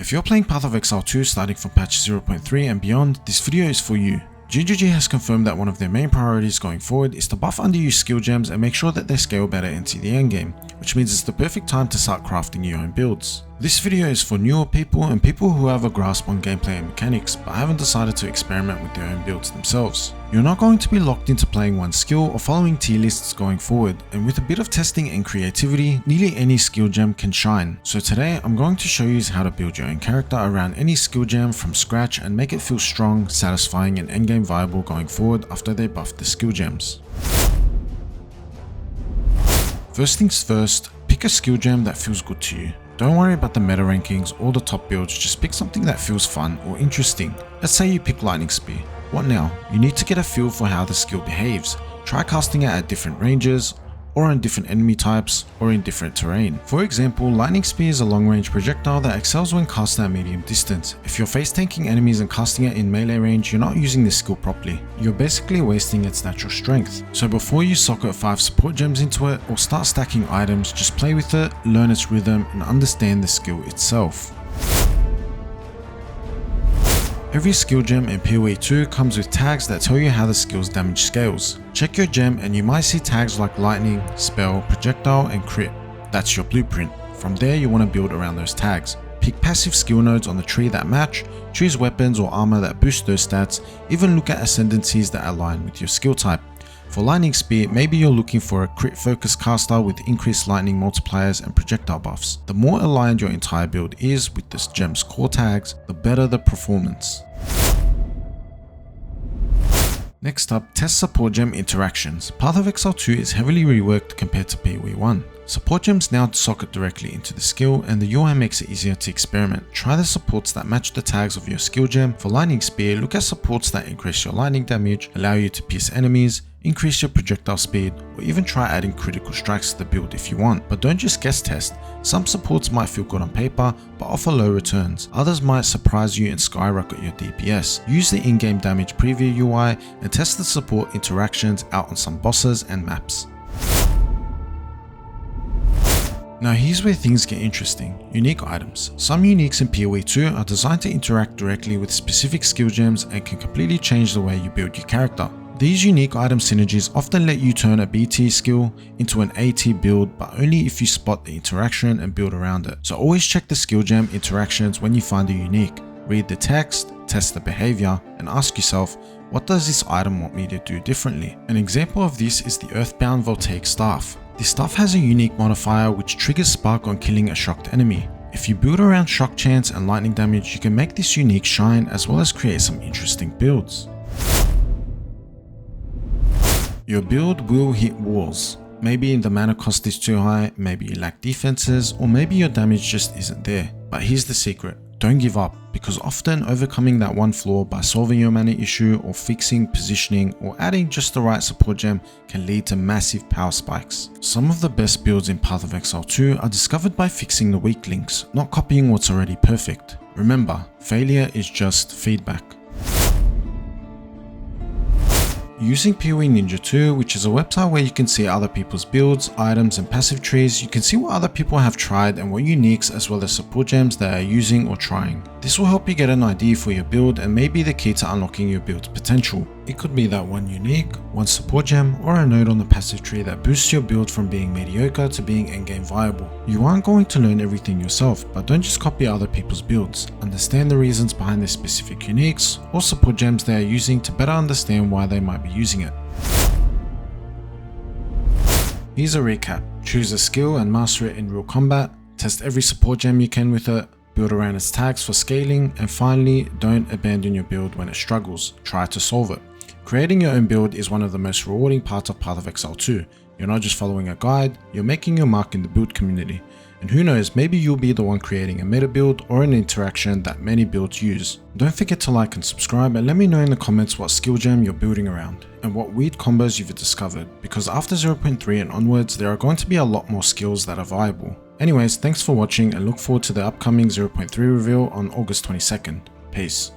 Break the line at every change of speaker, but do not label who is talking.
If you're playing Path of Exile 2 starting from patch 0.3 and beyond, this video is for you. GGG has confirmed that one of their main priorities going forward is to buff underused skill gems and make sure that they scale better into the endgame, which means it's the perfect time to start crafting your own builds. This video is for newer people and people who have a grasp on gameplay and mechanics but haven't decided to experiment with their own builds themselves. You're not going to be locked into playing one skill or following tier lists going forward, and with a bit of testing and creativity, nearly any skill gem can shine. So today I'm going to show you how to build your own character around any skill gem from scratch and make it feel strong, satisfying and endgame viable going forward after they buff the skill gems. First things first, pick a skill gem that feels good to you. Don't worry about the meta rankings or the top builds, just pick something that feels fun or interesting. Let's say you pick Lightning Spear. What now? You need to get a feel for how the skill behaves. Try casting it at different ranges, or on different enemy types, or in different terrain. For example, Lightning Spear is a long range projectile that excels when cast at medium distance. If you're face tanking enemies and casting it in melee range, you're not using this skill properly. You're basically wasting its natural strength. So before you socket 5 support gems into it or start stacking items, just play with it, learn its rhythm and understand the skill itself. Every skill gem in POE 2 comes with tags that tell you how the skill's damage scales. Check your gem and you might see tags like lightning, spell, projectile and crit. That's your blueprint. From there you want to build around those tags. Pick passive skill nodes on the tree that match, choose weapons or armor that boost those stats, even look at ascendancies that align with your skill type. For Lightning Spear, maybe you're looking for a crit focused caster with increased lightning multipliers and projectile buffs. The more aligned your entire build is with this gem's core tags, the better the performance. Next up, test support gem interactions. Path of Exile 2 is heavily reworked compared to POE 1. Support gems now socket directly into the skill and the UI makes it easier to experiment. Try the supports that match the tags of your skill gem. For Lightning Spear, look at supports that increase your lightning damage, allow you to pierce enemies, increase your projectile speed, or even try adding critical strikes to the build if you want. But don't just guess test. Some supports might feel good on paper, but offer low returns. Others might surprise you and skyrocket your DPS. Use the in-game damage preview UI and test the support interactions out on some bosses and maps. Now here's where things get interesting. Unique items. Some uniques in POE 2 are designed to interact directly with specific skill gems and can completely change the way you build your character. These unique item synergies often let you turn a B tier skill into an A tier build, but only if you spot the interaction and build around it. So always check the skill gem interactions when you find a unique. Read the text, test the behavior, and ask yourself, what does this item want me to do differently? An example of this is the Earthbound Voltaic Staff. This staff has a unique modifier which triggers spark on killing a shocked enemy. If you build around shock chance and lightning damage, you can make this unique shine as well as create some interesting builds. Your build will hit walls. Maybe the mana cost is too high, maybe you lack defenses, or maybe your damage just isn't there. But here's the secret. Don't give up, because often overcoming that one flaw by solving your mana issue or fixing positioning or adding just the right support gem can lead to massive power spikes. Some of the best builds in Path of Exile 2 are discovered by fixing the weak links, not copying what's already perfect. Remember, failure is just feedback. Using POE Ninja 2, which is a website where you can see other people's builds, items and passive trees, you can see what other people have tried and what uniques as well as support gems they are using or trying. This will help you get an idea for your build and may be the key to unlocking your build's potential. It could be that one unique, one support gem, or a node on the passive tree that boosts your build from being mediocre to being endgame viable. You aren't going to learn everything yourself, but don't just copy other people's builds. Understand the reasons behind their specific uniques or support gems they are using to better understand why they might be using it. Here's a recap. Choose a skill and master it in real combat. Test every support gem you can with it. Build around its tags for scaling, and finally, don't abandon your build when it struggles. Try to solve it. Creating your own build is one of the most rewarding parts of Path of Exile 2. You're not just following a guide, you're making your mark in the build community. And who knows, maybe you'll be the one creating a meta build or an interaction that many builds use. Don't forget to like and subscribe and let me know in the comments what skill gem you're building around and what weird combos you've discovered, because after 0.3 and onwards there are going to be a lot more skills that are viable. Anyways, thanks for watching and look forward to the upcoming 0.3 reveal on August 22nd. Peace.